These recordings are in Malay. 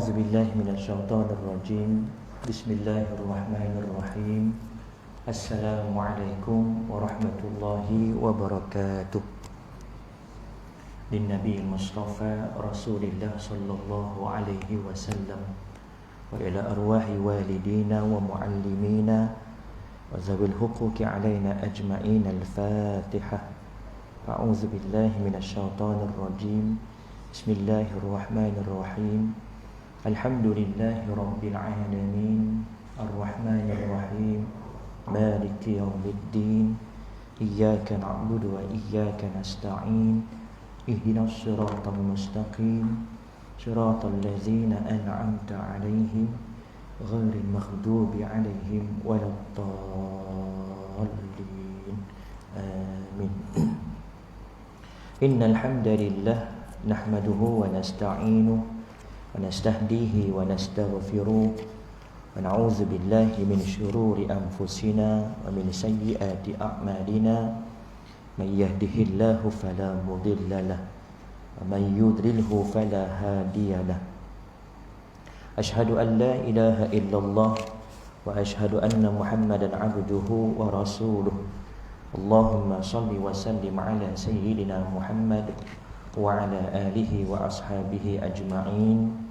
A'udzu billahi minasyaitonir rajim. Bismillahirrahmanirrahim. Assalamualaikum warahmatullahi wabarakatuh. Linnabi Mustafa Rasulillah sallallahu alaihi wasallam wa ila arwahi walidina wa muallimina wa zawil huquqi alaina ajma'in. Al-Fatihah. A'udzu billahi minasyaitonir rajim. Bismillahirrahmanirrahim. Alhamdulillahi rabbil alamin. Ar-Rahmanir Rahim. Maliki yaumiddin. Iyyaka na'budu wa iyyaka nasta'in. Ihdinas siratal mustaqim. Siratal ladzina an'amta 'alaihim ghairil maghdubi 'alaihim waladdallin. Amin. Innal hamdalillah nahmaduhu wa nasta'inuhu wa nastahdihi wa nastaghfiruh wa na'udzu billahi min shururi anfusina wa min sayyiati a'malina. May yahdihillahu fala mudilla lahu wa may yudlilhu fala hadiya lahu. Ashhadu an la ilaha illallah wa ashhadu anna Muhammadan 'abduhu wa rasuluh. Allahumma shalli wa sallim ala sayyidina Muhammad wa ala alihi wa ashabihi ajma'in.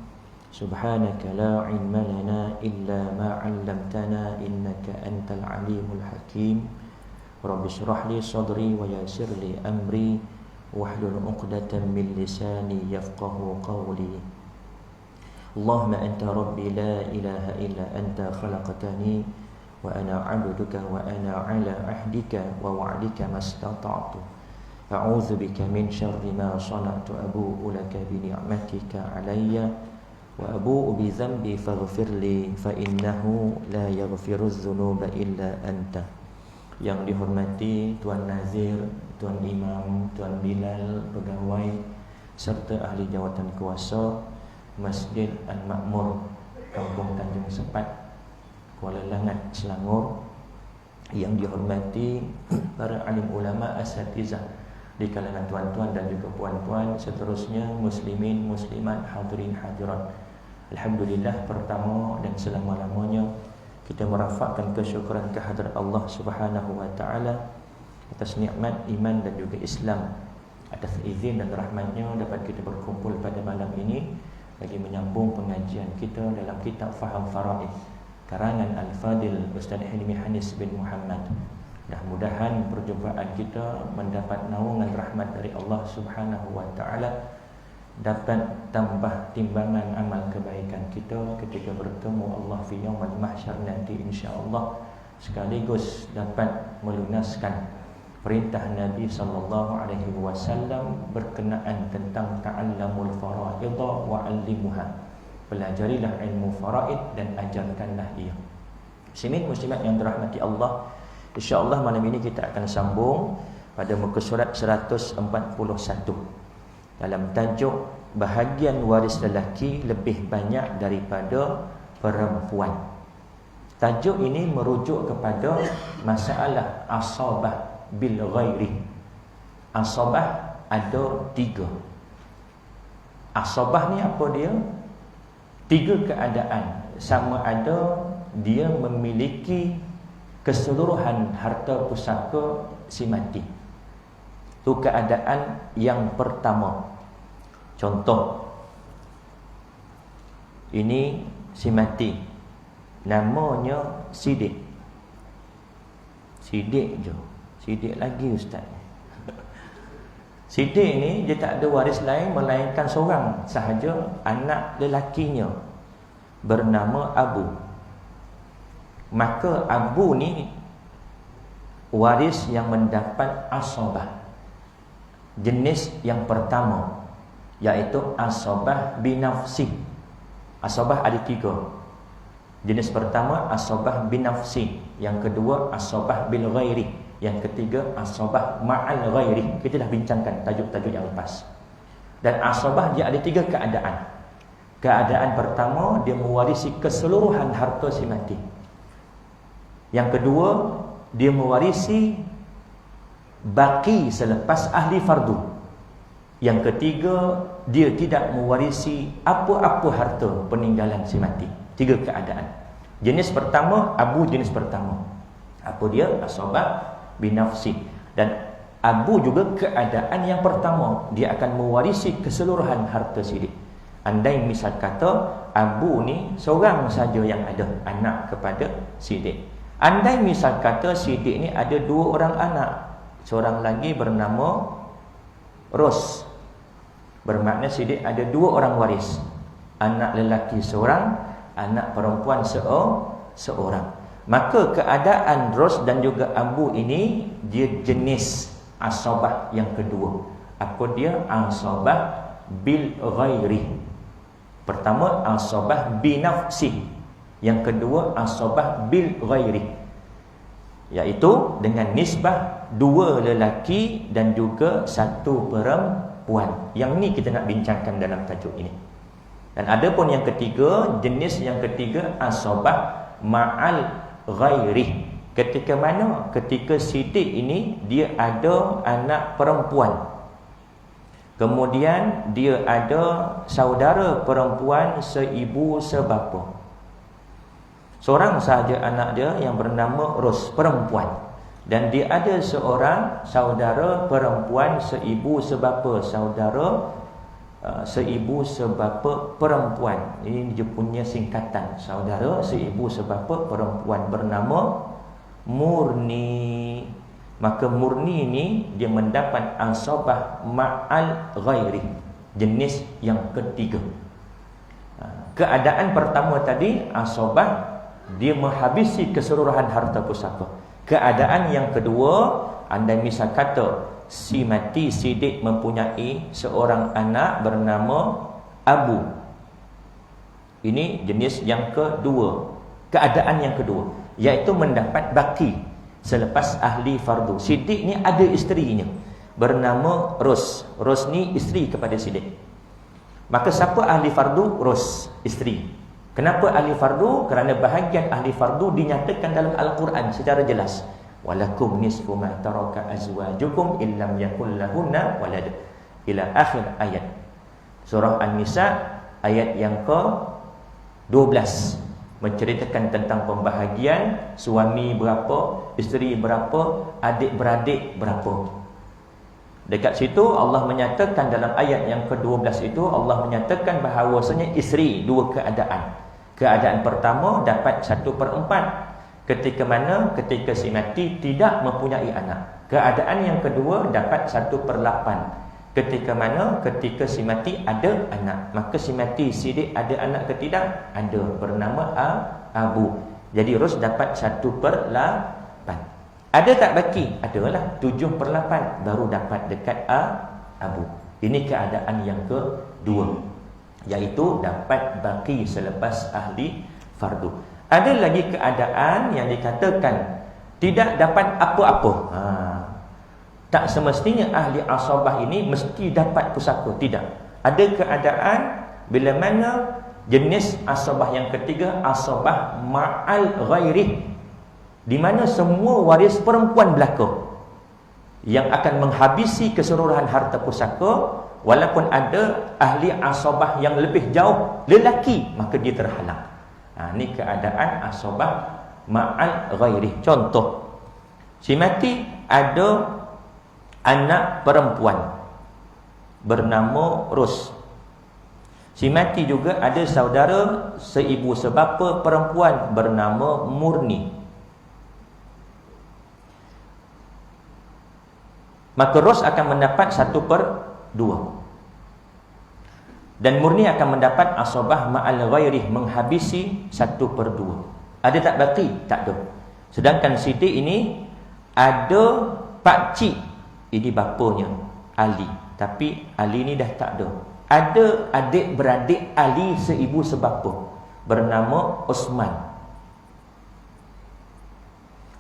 Subhanaka la ilma lana illa ma 'allamtana innaka antal alimul hakim. Rabbi shrah li sadri wa yassir li amri wahlul 'uqdatam min lisani yafqahu qawli. Allahumma anta rabbi la ilaha illa anta khalaqtani wa ana 'abduka wa ana 'ala ahdika wa wa'dika mastata'tu. A'udzu bika min syarri ma shana'tu abu'u laka bi ni'matika 'alayya wa abu'u bi dhanbi faghfir li fa innahu la yaghfiruz dzunuba illa anta. Yang dihormati Tuan Nazir, Tuan Imam, Tuan Bilal, pegawai serta ahli jawatan kuasa Masjid Al-Makmur Kampung Tanjung Sepat, Kuala Langat, Selangor. Yang dihormati para alim ulama asatizah di kalangan tuan-tuan dan juga puan-puan, seterusnya muslimin, muslimat, hadirin, hadirat. Alhamdulillah, pertama dan selama-lamanya kita merafakkan kesyukuran kehadrat Allah Subhanahu wa taala atas nikmat iman dan juga Islam, atas izin dan rahmatnya dapat kita berkumpul pada malam ini bagi menyambung pengajian kita dalam kitab Faham Faraid karangan Al-Fadil Ustaz Hilmi Hanis bin Muhammad. Mudah-mudahan perjumpaan kita mendapat naungan rahmat dari Allah Subhanahu wa taala, dapat tambah timbangan amal kebaikan kita ketika bertemu Allah fi yaumil mahsyar nanti insya-Allah, sekaligus dapat melunaskan perintah Nabi sallallahu alaihi wasallam berkenaan tentang ta'allamul faraid wa 'allimuha. Pelajarilah ilmu faraid dan ajarkanlah ia. Muslimin muslimat yang dirahmati Allah, insya-Allah malam ini kita akan sambung pada muka surat 141 dalam tajuk bahagian waris lelaki lebih banyak daripada perempuan. Tajuk ini merujuk kepada masalah asabah bil ghairi. Asabah ada 3. Asabah ni apa dia? 3 keadaan. Sama ada dia memiliki keseluruhan harta pusaka si mati. Itu keadaan yang pertama. Contoh, ini si mati, namanya Sidik. Sidik je, Sidik lagi ustaz. Sidik ni dia tak ada waris lain melainkan seorang sahaja, anak lelakinya bernama Abu. Maka Abu ni waris yang mendapat asabah jenis yang pertama, iaitu asabah binafsi. Asabah ada 3. Jenis pertama asabah binafsi, yang kedua asabah bil ghairi, yang ketiga asabah ma'al ghairi. Kita dah bincangkan tajuk-tajuk yang lepas. Dan asabah dia ada 3 keadaan. Keadaan pertama, dia mewarisi keseluruhan harta si mati. Yang kedua, dia mewarisi baki selepas ahli fardu. Yang ketiga, dia tidak mewarisi apa-apa harta peninggalan si mati. 3 keadaan. Jenis pertama, abu jenis pertama. Apa dia? Asabah binafsi. Dan abu juga keadaan yang pertama, dia akan mewarisi keseluruhan harta sidik. Andai misal kata abu ni seorang saja yang ada anak kepada sidik. Andai misal kata sidik ni ada 2 orang anak, seorang lagi bernama Ros, bermakna sidik ada 2 orang waris, anak lelaki seorang, anak perempuan seorang. Maka keadaan Ros dan juga abu ini dia jenis asabah yang kedua. Apa dia? Asabah bil ghairi. Pertama asabah binafsi, yang kedua asabah bil ghairi, iaitu dengan nisbah 2 lelaki dan juga 1 perempuan. Yang ni kita nak bincangkan dalam tajuk ini. Dan ada pun yang ketiga, jenis yang ketiga asabah ma'al ghairi. Ketika mana? Ketika sidik ini dia ada anak perempuan, kemudian dia ada saudara perempuan seibu sebapa. Seorang sahaja anak dia yang bernama Ros, perempuan. Dan dia ada seorang saudara perempuan seibu sebapa, saudara seibu sebapa perempuan. Ini dia punya singkatan, saudara seibu sebapa perempuan, bernama Murni. Maka Murni ini dia mendapat asabah ma'al ghairi, jenis yang ketiga. Keadaan pertama tadi asabah, dia menghabisi keseluruhan harta pusaka. Keadaan yang kedua, andai misal kata si mati sidik mempunyai seorang anak bernama Abu. Ini jenis yang kedua. Keadaan yang kedua, iaitu mendapat baki selepas ahli fardu. Sidik ni ada isterinya bernama Ros. Ros ni isteri kepada sidik. Maka siapa ahli fardu? Ros, isteri. Kenapa ahli fardu? Kerana bahagian ahli fardu dinyatakan dalam Al-Quran secara jelas. Walakum nisfu ma taraka azwajukum illam yakul lahunna walad, ila akhir ayat. Surah An-Nisa ayat yang ke-12 menceritakan tentang pembahagian suami berapa, isteri berapa, adik-beradik berapa. Dekat situ Allah menyatakan dalam ayat yang ke-12 itu, Allah menyatakan bahawasanya isteri 2 keadaan. Keadaan pertama dapat 1/4, ketika mana? Ketika si mati tidak mempunyai anak. Keadaan yang kedua dapat 1/8, ketika mana? Ketika si mati ada anak. Maka si mati sidik ada anak ke tidak? Ada, bernama Abu. Jadi Ros dapat 1/8. Ada tak baki? Adalah 7/8 baru dapat dekat Abu. Ini keadaan yang kedua, iaitu dapat baki selepas ahli fardu. Ada lagi keadaan yang dikatakan tidak dapat apa-apa. Tak semestinya ahli asabah ini mesti dapat pusaka, tidak. Ada keadaan bila mana jenis asabah yang ketiga, asabah ma'al ghairi, di mana semua waris perempuan belaka yang akan menghabisi keseluruhan harta pusaka. Walaupun ada ahli asabah yang lebih jauh lelaki, maka dia terhalang. Ini keadaan asabah ma'al ghairi. Contoh, si mati ada anak perempuan bernama Ros. Si mati juga ada saudara seibu sebapa perempuan bernama Murni. Maka Ros akan mendapat 1/2 dan Murni akan mendapat asabah ma'al ghairi, menghabisi 1/2. Ada tak baki? Tak ada. Sedangkan sidik ini ada pakcik, ini bapanya Ali, tapi Ali ni dah tak ada. Ada adik-beradik Ali seibu sebapa bernama Osman.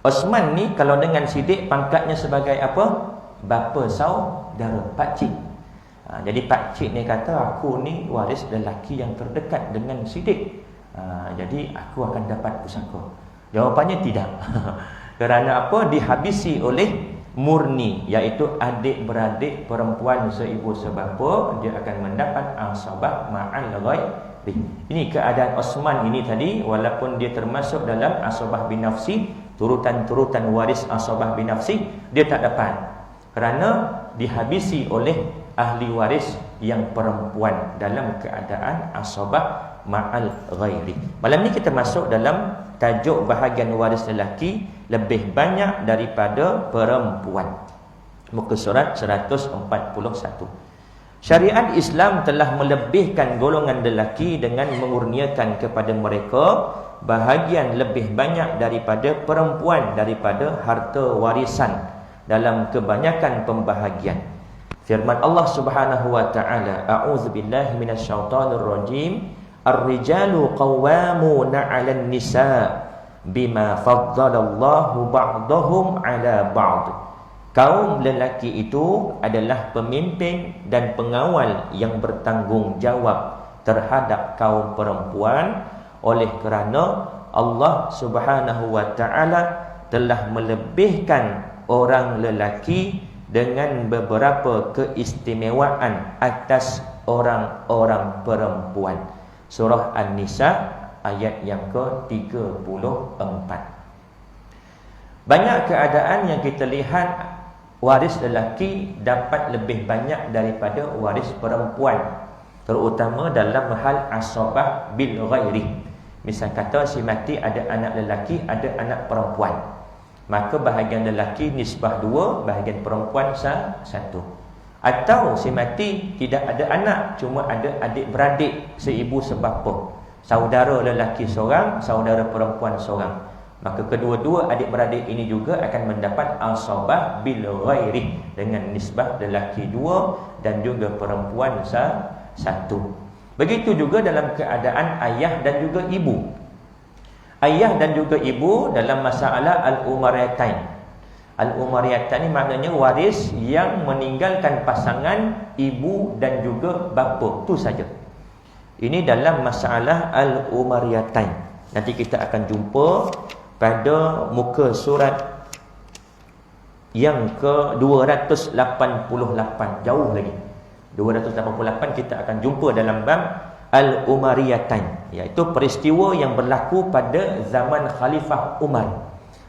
Osman ni kalau dengan sidik pangkatnya sebagai apa? Bapa saudara, pakcik. Jadi pakcik ni kata, aku ni waris lelaki yang terdekat dengan sidik, jadi aku akan dapat pusaka. Jawapannya tidak. Kerana apa? Dihabisi oleh murni, iaitu adik-beradik perempuan seibu sebapa, dia akan mendapat asabah ma'al ghairi. Ini keadaan Osman ini tadi, walaupun dia termasuk dalam asabah binafsi, turutan-turutan waris asabah binafsi, dia tak dapat kerana dihabisi oleh ahli waris yang perempuan dalam keadaan asabah ma'al ghairi. Malam ni kita masuk dalam tajuk bahagian waris lelaki lebih banyak daripada perempuan. Muka surat 141. Syariat Islam telah melebihkan golongan lelaki dengan mengurniakan kepada mereka bahagian lebih banyak daripada perempuan daripada harta warisan dalam kebanyakan pembahagian. Firman Allah Subhanahu wa taala, a'udzubillahi minasyaitonir rajim, ar-rijalu qawwamuna 'alan nisa bima faddalallahu ba'dahum 'ala ba'd. Kaum lelaki itu adalah pemimpin dan pengawal yang bertanggungjawab terhadap kaum perempuan oleh kerana Allah Subhanahu wa taala telah melebihkan orang lelaki dengan beberapa keistimewaan atas orang-orang perempuan. Surah An-Nisa ayat yang ke-34. Banyak keadaan yang kita lihat waris lelaki dapat lebih banyak daripada waris perempuan, terutama dalam hal asabah bil ghairi. Misal kata si mati ada anak lelaki, ada anak perempuan, maka bahagian lelaki nisbah 2, bahagian perempuan 1. Atau si mati tidak ada anak, cuma ada adik-beradik seibu sebapa, saudara lelaki seorang, saudara perempuan seorang, maka kedua-dua adik-beradik ini juga akan mendapat asabah bil ghairi dengan nisbah lelaki 2 dan juga perempuan 1. Begitu juga dalam keadaan ayah dan juga ibu. Ayah dan juga ibu dalam masalah al-umariyatain. Al-umariyatain ni maknanya waris yang meninggalkan pasangan ibu dan juga bapa, tu saja. Ini dalam masalah al-umariyatain. Nanti kita akan jumpa pada muka surat yang ke-288, jauh lagi. 288 kita akan jumpa dalam bab al-umariyatain, iaitu peristiwa yang berlaku pada zaman Khalifah Umar.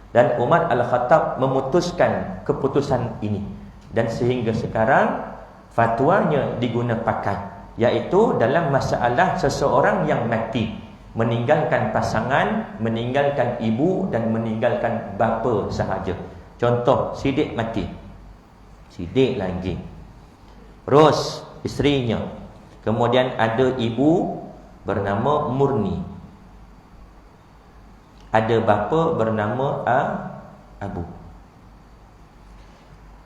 Dan Umar Al-Khattab memutuskan keputusan ini, dan sehingga sekarang fatwanya diguna pakai, iaitu dalam masalah seseorang yang mati, meninggalkan pasangan, meninggalkan ibu dan meninggalkan bapa sahaja. Contoh, Siddiq mati, Siddiq lagi, terus isterinya, kemudian ada ibu bernama Murni, ada bapa bernama Abu.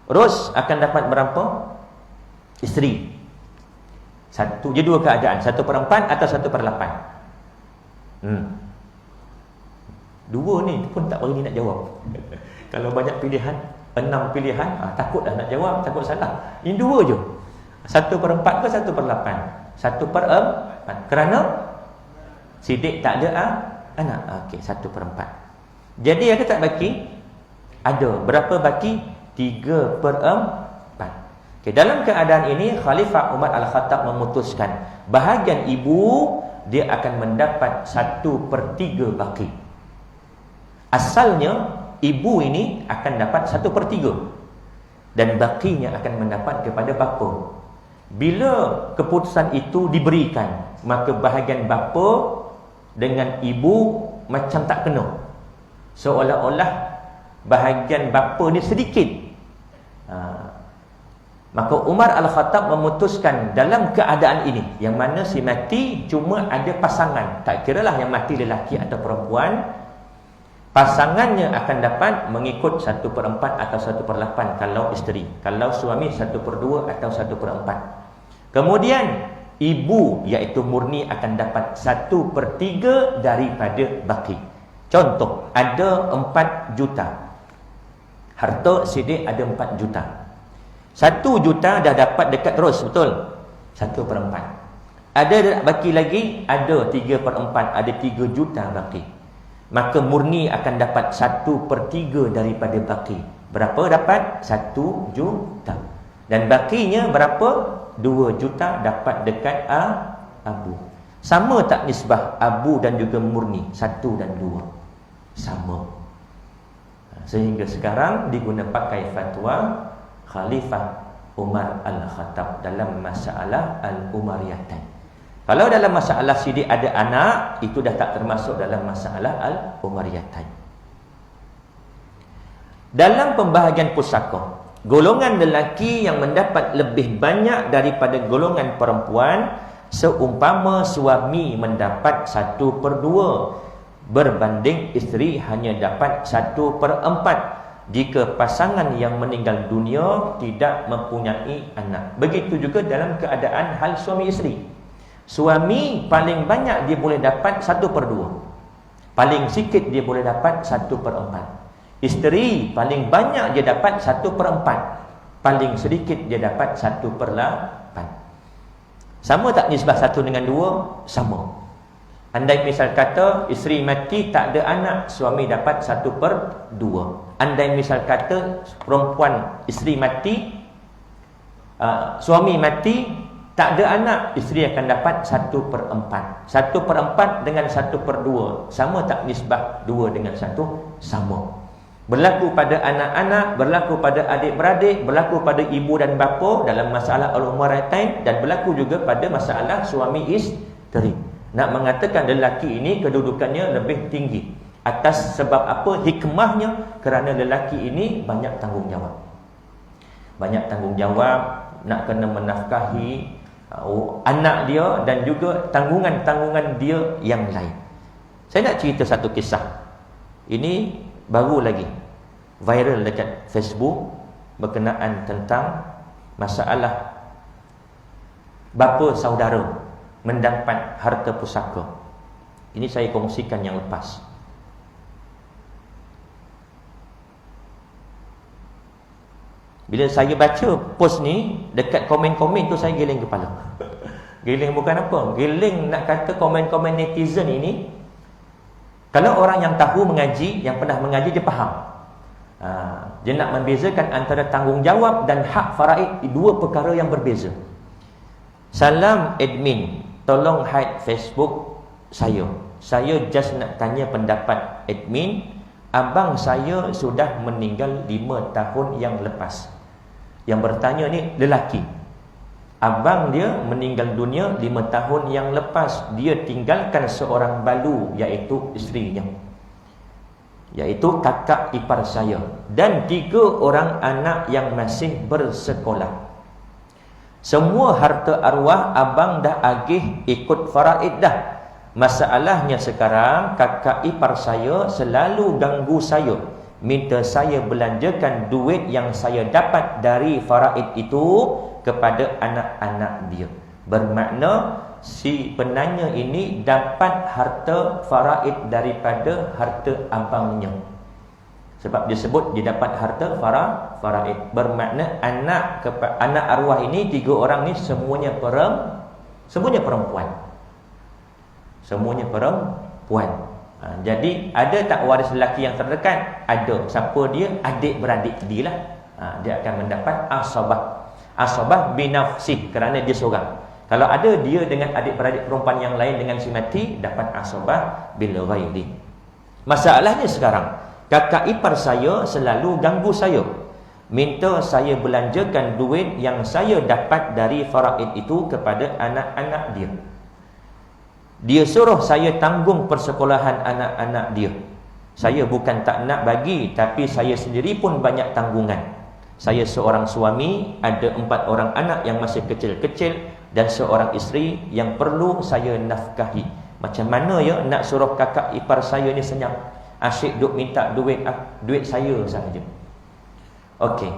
Terus akan dapat berapa isteri? Satu, je dua keadaan, 1/4 atau 1/8. Dua ni pun tak berani nak jawab. Kalau banyak pilihan, 6 pilihan, takutlah nak jawab, takut salah. Ini dua je, 1/4 ke 1/8? 1/4. Kerana Siddiq tak ada anak. Okey, 1/4. Jadi ada tak baki? Ada. Berapa baki? 3/4. Okey, dalam keadaan ini Khalifah Umar Al-Khattab memutuskan bahagian ibu dia akan mendapat 1/3 baki. Asalnya ibu ini akan dapat 1/3 dan bakinya akan mendapat kepada bapa. Bila keputusan itu diberikan, maka bahagian bapa dengan ibu macam tak kena, seolah-olah bahagian bapa ni sedikit. Maka Umar Al-Khattab memutuskan dalam keadaan ini, yang mana si mati cuma ada pasangan, tak kiralah yang mati lelaki atau perempuan, pasangannya akan dapat mengikut 1/4 atau 1/8 kalau isteri, kalau suami 1/2 atau 1/4. Kemudian ibu iaitu Murni akan dapat 1/3 daripada baki. Contoh, ada 4 juta, harta Siddiq ada 4 juta. 1 juta dah dapat dekat terus, betul? 1/4. Ada baki lagi, ada 3/4, ada 3 juta baki. Maka Murni akan dapat 1/3 daripada baki. Berapa dapat? 1 juta. Dan bakinya berapa? 2 juta dapat dekat abu. Sama tak nisbah abu dan juga murni? 1 dan 2. Sama. Sehingga sekarang diguna pakai fatwa Khalifah Umar Al-Khattab dalam masalah Al-Umariyatain. Kalau dalam masalah sidik ada anak, itu dah tak termasuk dalam masalah Al-Umariyatain. Dalam pembahagian pusaka, golongan lelaki yang mendapat lebih banyak daripada golongan perempuan, seumpama suami mendapat 1/2 berbanding isteri hanya dapat 1/4 jika pasangan yang meninggal dunia tidak mempunyai anak. Begitu juga dalam keadaan hal suami isteri. Suami paling banyak dia boleh dapat 1/2, paling sikit dia boleh dapat 1/4. Isteri paling banyak dia dapat 1/4, paling sedikit dia dapat 1/8. Sama tak nisbah 1 dengan 2? Sama. Andai misal kata isteri mati tak ada anak, suami dapat 1/2. Andai misal kata perempuan isteri mati, suami mati tak ada anak, isteri akan dapat 1/4. 1/4 dengan 1/2 sama tak nisbah 2 dengan 1? Sama. Berlaku pada anak-anak, berlaku pada adik-beradik, berlaku pada ibu dan bapa dalam masalah al-umaratain, dan berlaku juga pada masalah suami isteri. Nak mengatakan lelaki ini kedudukannya lebih tinggi. Atas sebab apa? Hikmahnya kerana lelaki ini banyak tanggungjawab. Banyak tanggungjawab, nak kena menafkahi anak dia dan juga tanggungan-tanggungan dia yang lain. Saya nak cerita satu kisah. Ini baru lagi viral dekat Facebook berkenaan tentang masalah bapa saudara mendapat harta pusaka. Ini saya kongsikan yang lepas. Bila saya baca post ni, dekat komen-komen tu saya giling kepala. Giling bukan apa, giling nak kata komen-komen netizen ini. Kalau orang yang tahu mengaji, yang pernah mengaji, dia faham. Dia nak membezakan antara tanggungjawab dan hak faraid, dua perkara yang berbeza. Salam admin, tolong hide Facebook saya. Saya just nak tanya pendapat admin. Abang saya sudah meninggal 5 tahun yang lepas. Yang bertanya ni lelaki. Abang dia meninggal dunia 5 tahun yang lepas. Dia tinggalkan seorang balu, iaitu isterinya, iaitu kakak ipar saya, dan 3 orang anak yang masih bersekolah. Semua harta arwah abang dah agih ikut faraid dah. Masalahnya sekarang kakak ipar saya selalu ganggu saya, minta saya belanjakan duit yang saya dapat dari faraid itu kepada anak-anak dia. Bermakna si penanya ini dapat harta faraid daripada harta abangnya. Sebab dia sebut dia dapat harta faraid. Bermakna anak arwah ini 3 orang ni semuanya perempuan. Semuanya perempuan. Jadi ada tak waris lelaki yang terdekat? Ada. Siapa dia? Adik-beradik dia lah. Dia akan mendapat asabah. Asabah binafsih, kerana dia seorang. Kalau ada dia dengan adik-beradik perempuan yang lain dengan si mati, dapat asabah bil ghairi. Masalahnya sekarang, kakak ipar saya selalu ganggu saya, minta saya belanjakan duit yang saya dapat dari faraid itu kepada anak-anak dia. Dia suruh saya tanggung persekolahan anak-anak dia. Saya bukan tak nak bagi, tapi saya sendiri pun banyak tanggungan. Saya seorang suami, ada 4 orang anak yang masih kecil-kecil, dan seorang isteri yang perlu saya nafkahi. Macam mana ya nak suruh kakak ipar saya ni senyap, asyik duk minta duit saya sahaja. Okey,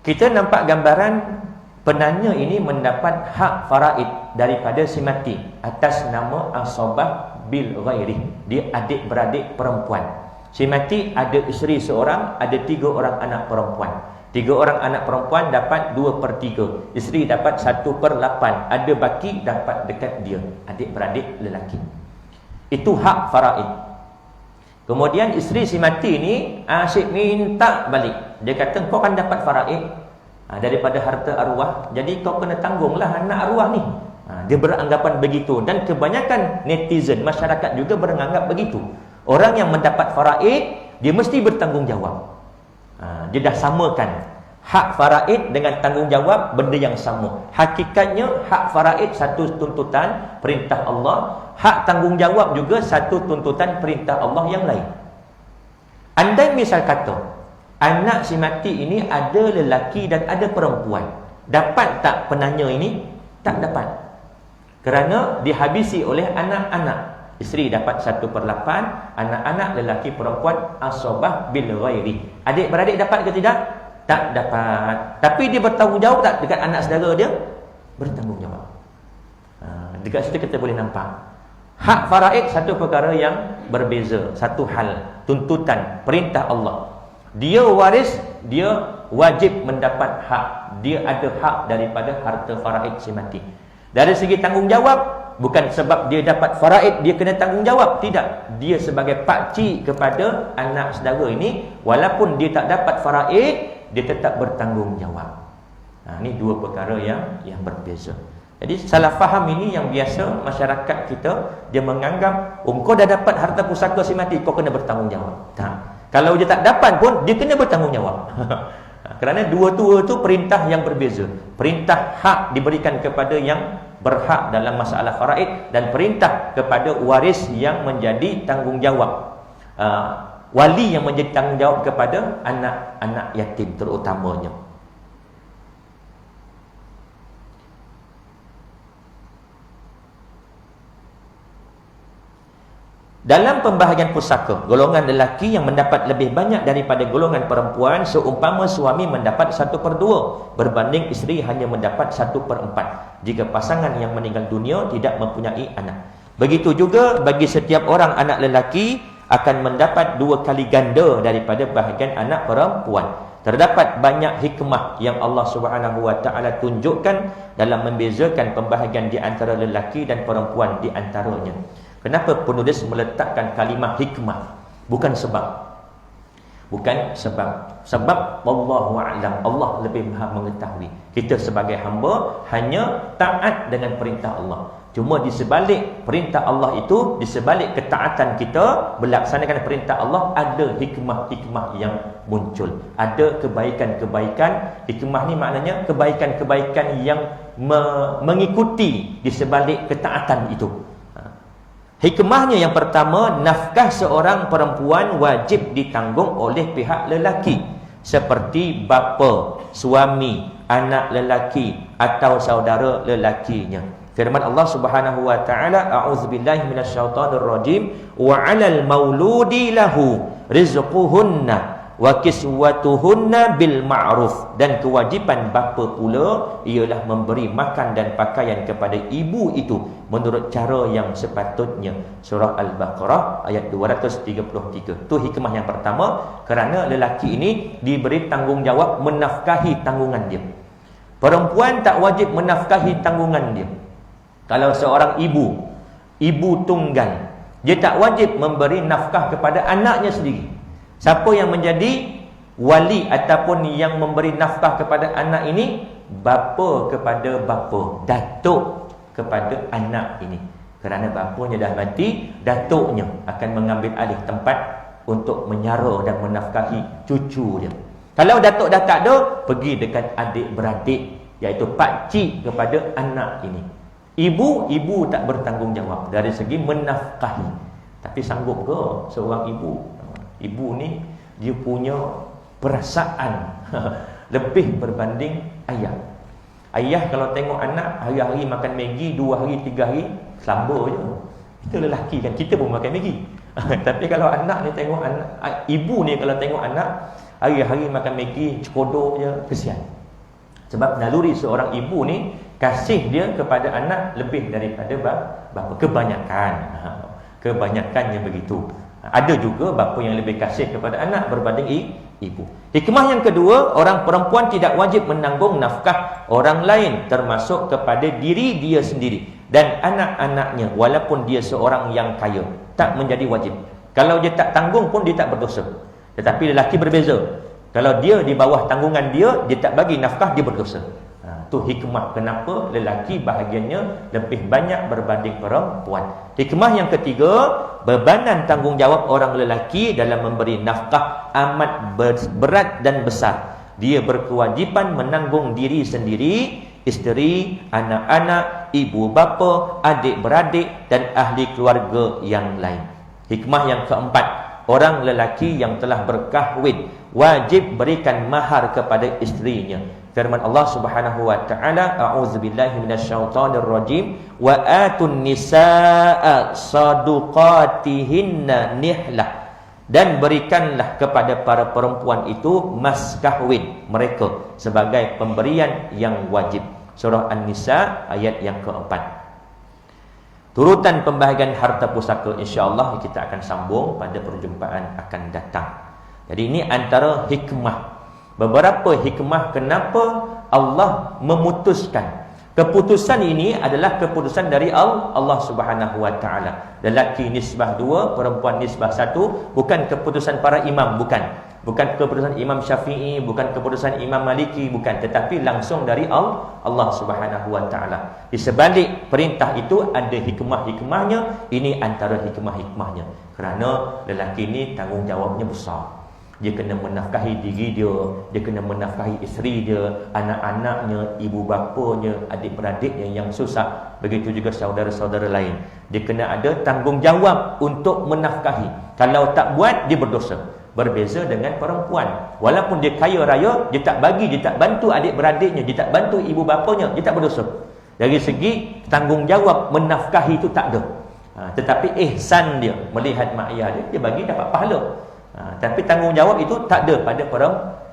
kita nampak gambaran penanya ini mendapat hak faraid daripada si mati atas nama asabah bil ghairi. Dia adik-beradik perempuan. Si mati ada isteri seorang, ada 3 orang anak perempuan. 3 orang anak perempuan dapat 2/3, isteri dapat 1/8. Ada baki dapat dekat dia, adik-beradik lelaki. Itu hak faraid. Kemudian isteri si mati ni asyik minta balik. Dia kata kau kan dapat faraid daripada harta arwah, jadi kau kena tanggunglah anak arwah ni. Dia beranggapan begitu, dan kebanyakan netizen, masyarakat juga beranggap begitu. Orang yang mendapat faraid, dia mesti bertanggungjawab. Dia dah samakan hak faraid dengan tanggungjawab benda yang sama. Hakikatnya hak faraid satu tuntutan perintah Allah, hak tanggungjawab juga satu tuntutan perintah Allah yang lain. Andai misal kata anak si mati ini ada lelaki dan ada perempuan, dapat tak penanya ini? Tak dapat, kerana dihabisi oleh anak-anak. Isteri dapat 1/8, anak-anak lelaki perempuan asabah bil ghairi. Adik-beradik dapat ke tidak? Tak dapat. Tapi dia bertanggungjawab tak dekat anak saudara dia? Bertanggungjawab. Dekat situ kita boleh nampak hak faraid satu perkara yang berbeza, satu hal, tuntutan perintah Allah. Dia waris, dia wajib mendapat hak. Dia ada hak daripada harta faraid si mati. Dari segi tanggungjawab, bukan sebab dia dapat faraid dia kena tanggungjawab, tidak. Dia sebagai pakcik kepada anak saudara ini, walaupun dia tak dapat faraid, dia tetap bertanggungjawab. Ini dua perkara yang berbeza. Jadi salah faham ini yang biasa masyarakat kita, dia menganggap kau dah dapat harta pusaka si mati, kau kena bertanggungjawab. Kalau dia tak dapat pun dia kena bertanggungjawab. Kerana dua-dua tu perintah yang berbeza. Perintah hak diberikan kepada yang berhak dalam masalah faraid, dan perintah kepada waris yang menjadi tanggungjawab, wali yang menjadi tanggungjawab kepada anak-anak yatim terutamanya. Dalam pembahagian pusaka, golongan lelaki yang mendapat lebih banyak daripada golongan perempuan, seumpama suami mendapat 1/2 berbanding isteri hanya mendapat 1/4 jika pasangan yang meninggal dunia tidak mempunyai anak. Begitu juga bagi setiap orang anak lelaki akan mendapat 2 kali ganda daripada bahagian anak perempuan. Terdapat banyak hikmah yang Allah Subhanahu Wa Taala tunjukkan dalam membezakan pembahagian di antara lelaki dan perempuan di antaranya. Kenapa penulis meletakkan kalimah hikmah? Bukan sebab. Sebab wallahu a'lam, Allah lebih maha mengetahui. Kita sebagai hamba hanya taat dengan perintah Allah. Cuma di sebalik perintah Allah itu, di sebalik ketaatan kita melaksanakan perintah Allah, ada hikmah-hikmah yang muncul. Ada kebaikan-kebaikan. Hikmah ni maknanya kebaikan-kebaikan yang mengikuti di sebalik ketaatan itu. Hikmahnya yang pertama, nafkah seorang perempuan wajib ditanggung oleh pihak lelaki, seperti bapa, suami, anak lelaki atau saudara lelakinya. Firman Allah Subhanahu Wa Taala, a'udzubillahi minasyaitonir rajim, wa 'alal mauludi lahu rizquhunna wa kiswatuhunna bil ma'ruf. Dan kewajipan bapa pula ialah memberi makan dan pakaian kepada ibu itu menurut cara yang sepatutnya. Surah Al-Baqarah ayat 233. Itu hikmah yang pertama, kerana lelaki ini diberi tanggungjawab menafkahi tanggungan dia. Perempuan tak wajib menafkahi tanggungan dia. Kalau seorang ibu tunggal, dia tak wajib memberi nafkah kepada anaknya sendiri. Siapa yang menjadi wali ataupun yang memberi nafkah kepada anak ini? Bapa kepada bapa, datuk kepada anak ini. Kerana bapanya dah mati, datuknya akan mengambil alih tempat untuk menyara dan menafkahi cucu dia. Kalau datuk dah tak ada, pergi dekat adik-beradik, iaitu pakcik kepada anak ini. Ibu tak bertanggungjawab dari segi menafkahi. Tapi sanggup ke seorang ibu? Ibu ni dia punya perasaan lebih berbanding ayah. Ayah kalau tengok anak hari-hari makan Maggi, 2 hari 3 hari selamba je. Kita lelaki kan, kita pun makan Maggi. Tapi kalau anak ni tengok anak, ibu ni kalau tengok anak hari-hari makan Maggi, cekodok je, kesian. Sebab naluri seorang ibu ni, kasih dia kepada anak lebih daripada bapa. Kebanyakannya begitu. Ada juga bapa yang lebih kasih kepada anak berbanding ibu. Hikmah yang kedua, orang perempuan tidak wajib menanggung nafkah orang lain, termasuk kepada diri dia sendiri dan anak-anaknya, walaupun dia seorang yang kaya. Tak menjadi wajib. Kalau dia tak tanggung pun dia tak berdosa. Tetapi lelaki berbeza. Kalau dia di bawah tanggungan dia tak bagi nafkah, dia berdosa. Tu hikmah kenapa lelaki bahagiannya lebih banyak berbanding perempuan. Hikmah yang ketiga, bebanan tanggungjawab orang lelaki dalam memberi nafkah amat berat dan besar. Dia berkewajipan menanggung diri sendiri, isteri, anak-anak, ibu bapa, adik-beradik dan ahli keluarga yang lain. Hikmah yang keempat, orang lelaki yang telah berkahwin wajib berikan mahar kepada isterinya. Firman Allah Subhanahu wa taala, a'udzubillahi minasyaitonir rajim, wa atun nisaa saduqatihinna nihlah. Dan berikanlah kepada para perempuan itu mas kahwin mereka sebagai pemberian yang wajib. Surah An-Nisa ayat yang keempat. Turutan pembahagian harta pusaka insya-Allah kita akan sambung pada perjumpaan akan datang. Jadi ini antara hikmah. Beberapa hikmah kenapa Allah memutuskan. Keputusan ini adalah keputusan dari Allah Subhanahu wa taala. Lelaki nisbah 2, perempuan nisbah 1, bukan keputusan para imam, bukan. Bukan keputusan Imam Syafi'i, bukan keputusan Imam Maliki, bukan, tetapi langsung dari Allah Subhanahu wa taala. Di sebalik perintah itu ada hikmah-hikmahnya. Ini antara hikmah-hikmahnya. Kerana lelaki ini tanggungjawabnya besar. Dia kena menafkahi diri dia kena menafkahi isteri dia, anak-anaknya, ibu bapanya, adik-beradiknya yang susah. Begitu juga saudara-saudara lain. Dia kena ada tanggungjawab untuk menafkahi. Kalau tak buat, dia berdosa. Berbeza dengan perempuan. Walaupun dia kaya raya, dia tak bagi, dia tak bantu adik-beradiknya, dia tak bantu ibu bapanya, dia tak berdosa. Dari segi tanggungjawab menafkahi itu tak ada. Tetapi ihsan dia melihat mak ayah dia bagi dapat pahala. Tapi tanggungjawab itu tak ada pada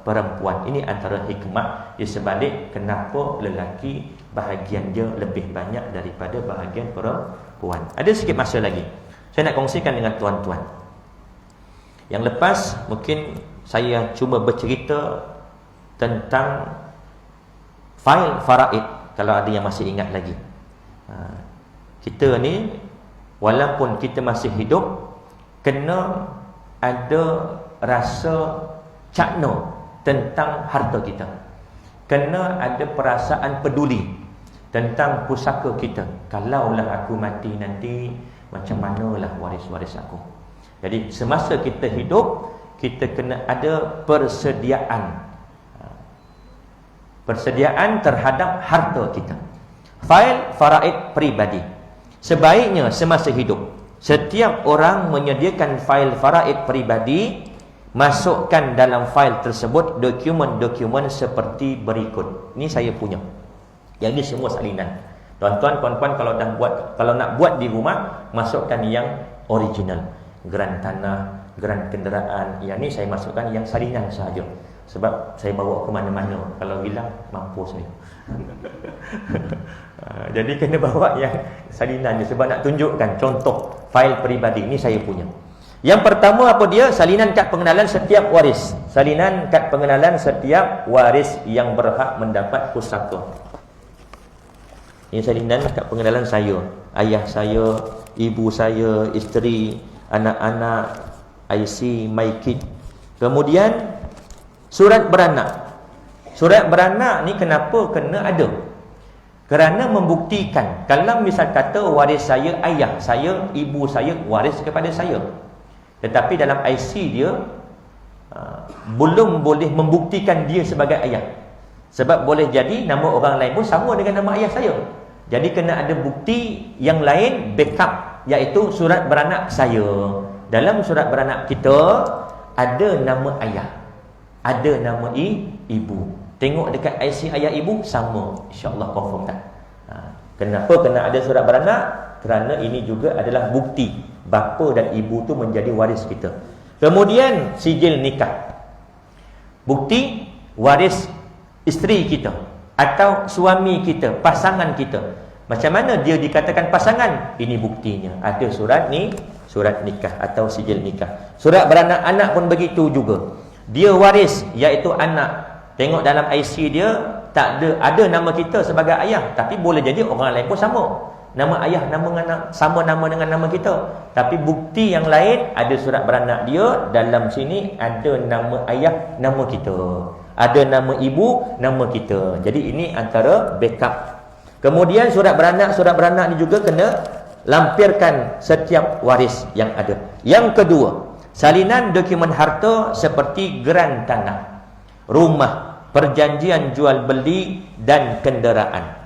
perempuan. Ini antara hikmah di sebalik kenapa lelaki bahagian dia lebih banyak daripada bahagian perempuan. Ada sikit masa lagi, saya nak kongsikan dengan tuan-tuan. Yang lepas mungkin saya cuma bercerita tentang fail faraid. Kalau ada yang masih ingat lagi, kita ni walaupun kita masih hidup, kena ada rasa cakna tentang harta kita. Kena ada perasaan peduli tentang pusaka kita. Kalaulah aku mati nanti, macam manalah waris-waris aku. Jadi semasa kita hidup, kita kena ada persediaan. Persediaan terhadap harta kita. Fail faraid peribadi. Sebaiknya semasa hidup, setiap orang menyediakan fail faraid peribadi, masukkan dalam fail tersebut dokumen-dokumen seperti berikut. Ini saya punya. Yang ini semua salinan. Tuan-tuan, puan-puan, kalau nak buat di rumah, masukkan yang original. Geran tanah, geran kenderaan. Yang ni saya masukkan yang salinan sahaja. Sebab saya bawa ke mana-mana. Kalau hilang, mampu saya. Jadi kena bawa yang salinan je. Sebab nak tunjukkan contoh fail peribadi. Ini saya punya. Yang pertama apa dia? Salinan kad pengenalan setiap waris. Salinan kad pengenalan setiap waris yang berhak mendapat pusaka. Ini salinan kad pengenalan saya. Ayah saya, ibu saya, isteri, anak-anak, IC, MyKid. Kemudian surat beranak. Surat beranak ni kenapa kena ada? Kerana membuktikan kalau misal kata waris saya ayah saya, ibu saya waris kepada saya, tetapi dalam IC dia belum boleh membuktikan dia sebagai ayah. Sebab boleh jadi nama orang lain pun sama dengan nama ayah saya. Jadi kena ada bukti yang lain backup, iaitu surat beranak saya. Dalam surat beranak kita ada nama ayah, ada nama ibu. Tengok dekat IC ayah ibu sama, insya-Allah confirm tak? Kenapa kena ada surat beranak? Kerana ini juga adalah bukti bapa dan ibu tu menjadi waris kita. Kemudian sijil nikah, bukti waris isteri kita atau suami kita, pasangan kita. Macam mana dia dikatakan pasangan? Ini buktinya, ada surat ni, surat nikah atau sijil nikah. Surat beranak anak pun begitu juga. Dia waris, iaitu anak. Tengok dalam IC dia tak ada nama kita sebagai ayah, tapi boleh jadi orang lain pun sama. Nama ayah sama nama dengan nama kita. Tapi bukti yang lain, ada surat beranak dia, dalam sini ada nama ayah, nama kita. Ada nama ibu, nama kita. Jadi ini antara backup. Kemudian surat beranak ni juga kena lampirkan setiap waris yang ada. Yang kedua, salinan dokumen harta seperti geran tanah, rumah, perjanjian jual beli dan kenderaan.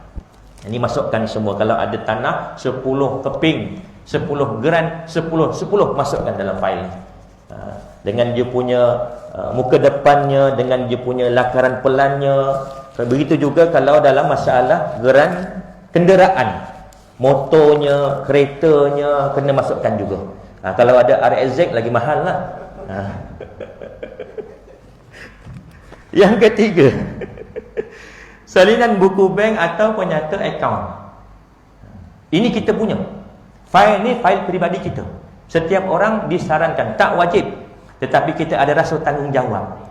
Ini masukkan semua. Kalau ada tanah 10 keping, 10 geran, 10 masukkan dalam fail ni. Dengan dia punya muka depannya, dengan dia punya lakaran pelannya. Begitu juga kalau dalam masalah geran kenderaan, motornya, keretanya kena masukkan juga. Kalau ada RXZ lagi mahal lah. Yang ketiga, salinan buku bank atau penyata akaun. Ini kita punya. Fail ni fail peribadi kita. Setiap orang disarankan, tak wajib, tetapi kita ada rasa tanggungjawab.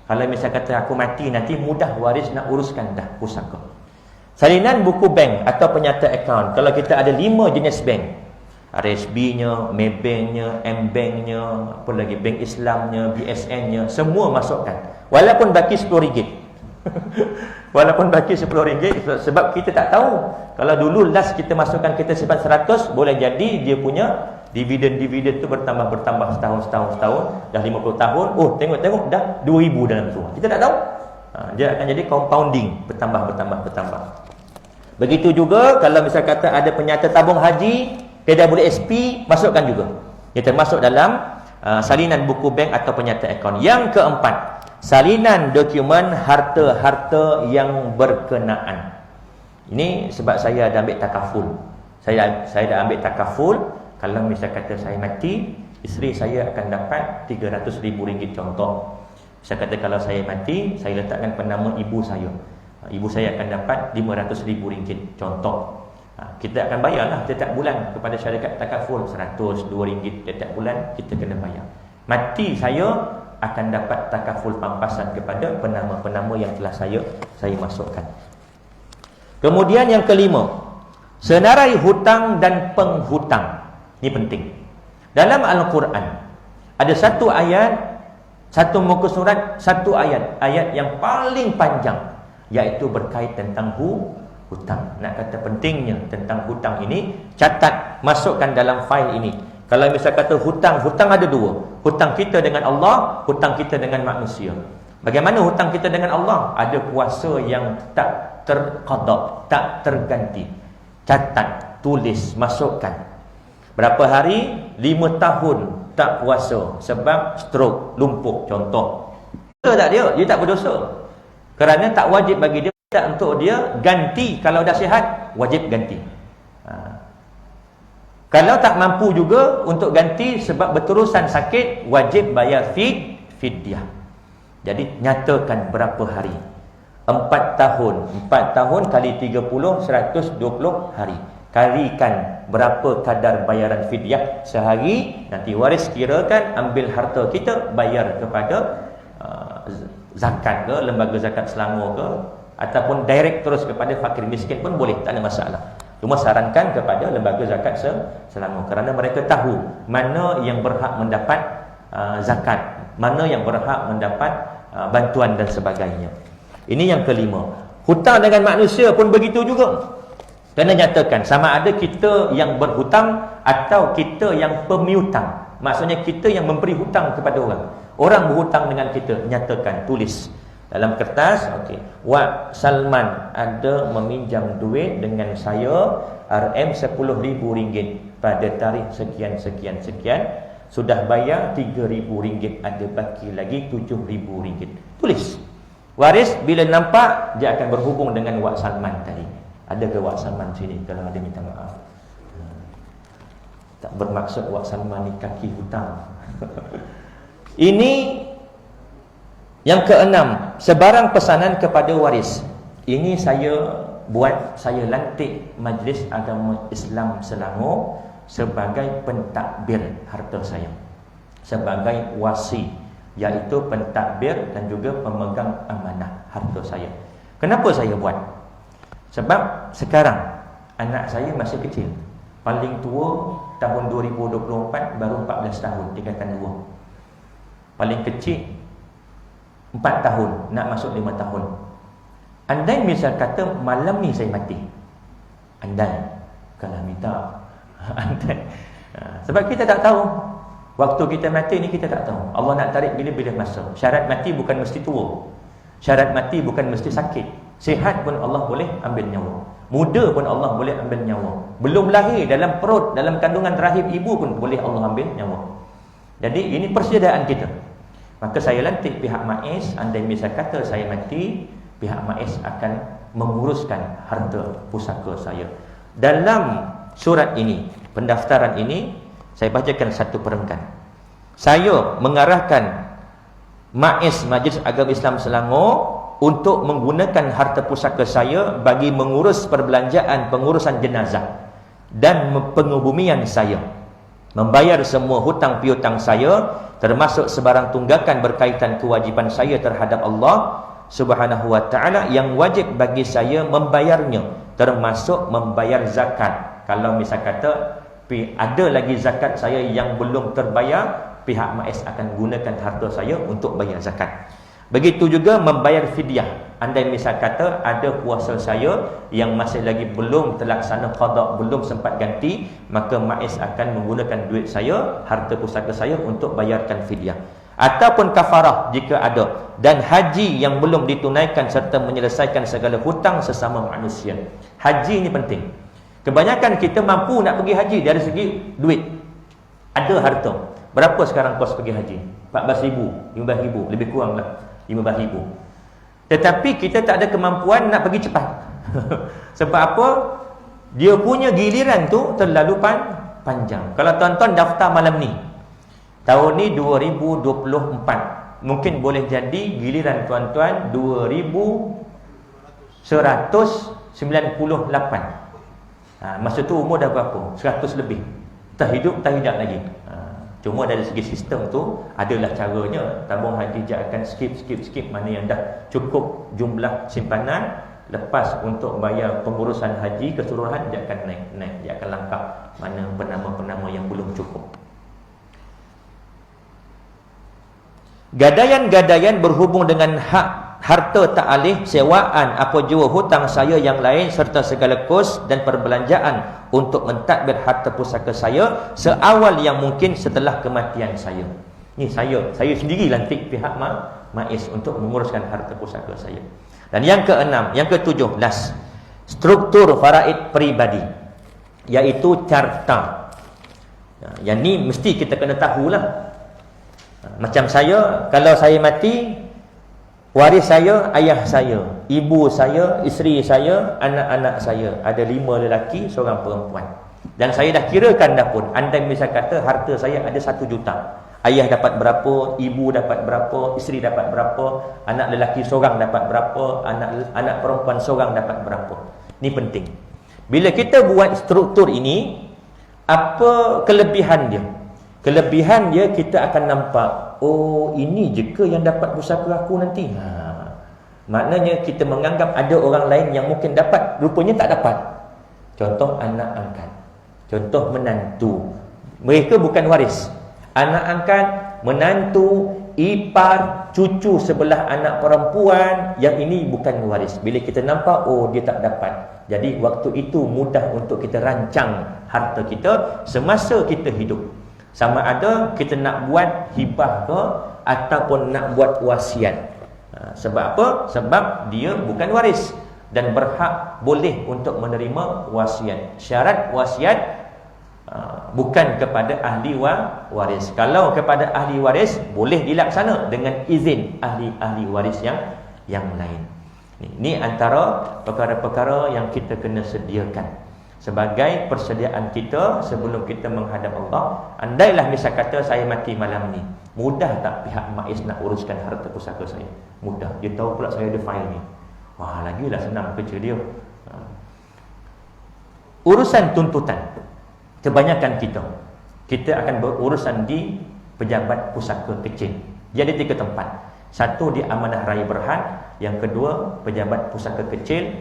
Kalau misalnya kata aku mati nanti, mudah waris nak uruskan dah pusaka. Salinan buku bank atau penyata akaun. Kalau kita ada 5 jenis bank, RSB-nya, Maybanknya, M-Banknya, apa lagi, Bank Islamnya, BSN-nya, semua masukkan. Walaupun baki RM10. Walaupun baki RM10, sebab kita tak tahu. Kalau dulu last kita masukkan, kita simpan 100, boleh jadi dia punya dividen tu bertambah setahun. Dah 50 tahun, oh tengok dah 2,000 dalam tu. Kita tak tahu. Dia akan jadi compounding, bertambah. Begitu juga kalau misal kata ada penyata tabung haji, PWSP, masukkan juga. Ia termasuk dalam salinan buku bank atau penyata akaun. Yang keempat, salinan dokumen harta-harta yang berkenaan. Ini sebab saya dah ambil takaful. Saya dah ambil takaful. Kalau misal kata saya mati, isteri saya akan dapat RM300,000 contoh. Saya kata kalau saya mati, saya letakkan penama ibu saya. Ibu saya akan dapat RM500,000 contoh. Kita akan bayarlah setiap bulan kepada syarikat takaful RM100, RM2 setiap bulan kita kena bayar. Mati saya akan dapat takaful pampasan kepada penama-penama yang telah saya masukkan. Kemudian yang kelima, senarai hutang dan penghutang. Ini penting. Dalam Al-Quran ada satu ayat, satu muka surat, satu ayat yang paling panjang, iaitu berkait tentang hutang. Nak kata pentingnya tentang hutang ini, catat, masukkan dalam fail ini. Kalau misal kata hutang ada dua. Hutang kita dengan Allah, hutang kita dengan manusia. Bagaimana hutang kita dengan Allah? Ada puasa yang tak terqada, tak terganti. Catat, tulis, masukkan. Berapa hari? 5 tahun tak puasa sebab stroke, lumpuh contoh. Dosa tak dia? Dia tak berdosa. Kerana tak wajib bagi dia, tak untuk dia ganti. Kalau dah sihat, wajib ganti. Kalau tak mampu juga untuk ganti sebab berterusan sakit, wajib bayar fidyah. Jadi nyatakan berapa hari. 4 tahun. 4 tahun kali 30, 120 hari. Kalikan berapa kadar bayaran fidyah sehari. Nanti waris kirakan, ambil harta kita, bayar kepada zakat ke, lembaga zakat Selangor ke, ataupun direct terus kepada fakir miskin pun boleh, tak ada masalah. Cuma sarankan kepada lembaga zakat Selangor, kerana mereka tahu mana yang berhak mendapat zakat, mana yang berhak mendapat bantuan dan sebagainya. Ini yang kelima. Hutang dengan manusia pun begitu juga. Kena nyatakan sama ada kita yang berhutang atau kita yang pemiutang. Maksudnya kita yang memberi hutang kepada orang. Orang berhutang dengan kita, nyatakan, tulis dalam kertas. Okey, Wak Salman ada meminjam duit dengan saya RM10,000 pada tarikh sekian. Sudah bayar RM3,000, ada baki lagi RM7,000. Tulis. Waris bila nampak, dia akan berhubung dengan Wak Salman tadi. Ada ke Wak Salman sini? Kalau ada, minta maaf. Tak bermaksud Wak Salman ni kaki hutang. Ini yang keenam, sebarang pesanan kepada waris. Ini saya lantik Majlis Agama Islam Selangor sebagai pentadbir harta saya, sebagai wasi, iaitu pentadbir dan juga pemegang amanah harta saya. Kenapa saya buat? Sebab sekarang Anak saya masih kecil. Paling tua tahun 2024 baru 14 tahun, tingkatan 2. Paling kecil 4 tahun, nak masuk 5 tahun. Andai misal kata malam ni saya mati, andai, kalau minta andai. Sebab kita tak tahu waktu kita mati ni, kita tak tahu Allah nak tarik bila-bila masa. Syarat mati bukan mesti tua, syarat mati bukan mesti sakit. Sihat pun Allah boleh ambil nyawa, muda pun Allah boleh ambil nyawa, belum lahir dalam perut, dalam kandungan rahim ibu pun boleh Allah ambil nyawa. Jadi ini persediaan kita. Maka saya lantik pihak MAIS, andai misal kata saya mati, pihak MAIS akan menguruskan harta pusaka saya. Dalam surat ini, pendaftaran ini, saya bacakan satu perenggan. Saya mengarahkan MAIS, Majlis Agama Islam Selangor, untuk menggunakan harta pusaka saya bagi mengurus perbelanjaan pengurusan jenazah dan pengebumian saya, membayar semua hutang piutang saya, termasuk sebarang tunggakan berkaitan kewajipan saya terhadap Allah Subhanahu wa ta'ala yang wajib bagi saya membayarnya, termasuk membayar zakat. Kalau misal kata ada lagi zakat saya yang belum terbayar, pihak MAIS akan gunakan harta saya untuk bayar zakat. Begitu juga membayar fidyah. Andai misal kata ada puasa saya yang masih lagi belum terlaksana qada, belum sempat ganti, maka MAIS akan menggunakan duit saya, harta pusaka saya untuk bayarkan fidyah. Ataupun kafarah jika ada. Dan haji yang belum ditunaikan serta menyelesaikan segala hutang sesama manusia. Haji ni penting. Kebanyakan kita mampu nak pergi haji dari segi duit, ada harta. Berapa sekarang kos pergi haji? 14,000, 15,000, lebih kurang lah 15,000. Tetapi kita tak ada kemampuan nak pergi cepat. Sebab apa? Dia punya giliran tu terlalu panjang. Kalau tuan-tuan daftar malam ni, tahun ni 2024, mungkin boleh jadi giliran tuan-tuan 2198. Masa tu umur dah berapa? 100 lebih. Tak hidup, tak hidup lagi. Cuma dari segi sistem tu adalah caranya. Tabung haji dia akan skip mana yang dah cukup jumlah simpanan, lepas untuk bayar pengurusan haji keseluruhan dia akan naik, dia akan langkah mana penama-penama yang belum cukup. Gadaian-gadaian berhubung dengan hak harta ta'alih, sewaan apa jua hutang saya yang lain serta segala kos dan perbelanjaan untuk mentadbir harta pusaka saya seawal yang mungkin setelah kematian saya. Ni saya sendiri lantik pihak MAIS untuk menguruskan harta pusaka saya. Dan yang keenam, yang ketujuh, last, struktur faraid peribadi, iaitu carta. Yang ni mesti kita kena tahulah. Macam saya, kalau saya mati, waris saya, ayah saya, ibu saya, isteri saya, anak-anak saya. Ada 5 lelaki, seorang perempuan. Dan saya dah kirakan dah pun. Andai misal kata harta saya ada 1 juta. Ayah dapat berapa, ibu dapat berapa, isteri dapat berapa, anak lelaki seorang dapat berapa, anak perempuan seorang dapat berapa. Ini penting. Bila kita buat struktur ini, apa kelebihan dia? Kelebihan dia, kita akan nampak, oh ini je ke yang dapat pusaka aku nanti. Maknanya kita menganggap ada orang lain yang mungkin dapat, rupanya tak dapat. Contoh anak angkat, contoh menantu. Mereka bukan waris. Anak angkat, menantu, ipar, cucu sebelah anak perempuan, yang ini bukan waris. Bila kita nampak, oh dia tak dapat, jadi waktu itu mudah untuk kita rancang harta kita semasa kita hidup. Sama ada kita nak buat hibah ke ataupun nak buat wasiat. Sebab apa? Sebab dia bukan waris dan berhak boleh untuk menerima wasiat. Syarat wasiat bukan kepada ahli waris. Kalau kepada ahli waris boleh dilaksana dengan izin ahli waris yang lain. Ini antara perkara-perkara yang kita kena sediakan sebagai persediaan kita sebelum kita menghadap Allah. Andailah misal kata saya mati malam ni, mudah tak pihak MAIS nak uruskan harta pusaka saya? Mudah. Dia tahu pula saya ada file ni. Wah, lagilah senang kerja dia. Urusan tuntutan, kebanyakan kita akan berurusan di pejabat pusaka kecil. Jadi 3 tempat. Satu di Amanah Raya Berhad, yang kedua pejabat pusaka kecil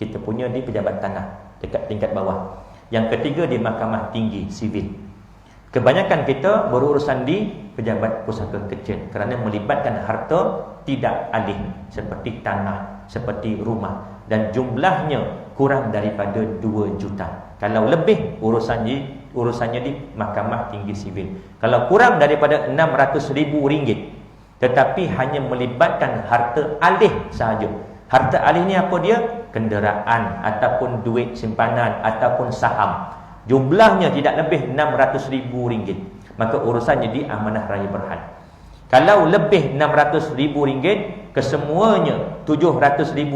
kita punya di pejabat tanah. dekat tingkat bawah. Yang ketiga di Mahkamah Tinggi Sivil. Kebanyakan kita berurusan di pejabat pusaka kecil kerana melibatkan harta tidak alih seperti tanah, seperti rumah, dan jumlahnya kurang daripada 2 juta. Kalau lebih urusannya di Mahkamah Tinggi Sivil. Kalau kurang daripada RM600,000 tetapi hanya melibatkan harta alih sahaja. Harta alih ni apa dia? Kenderaan ataupun duit simpanan ataupun saham. Jumlahnya tidak lebih RM600,000. Maka urusannya di Amanah Raya Berhad. Kalau lebih RM600,000, kesemuanya RM700,000,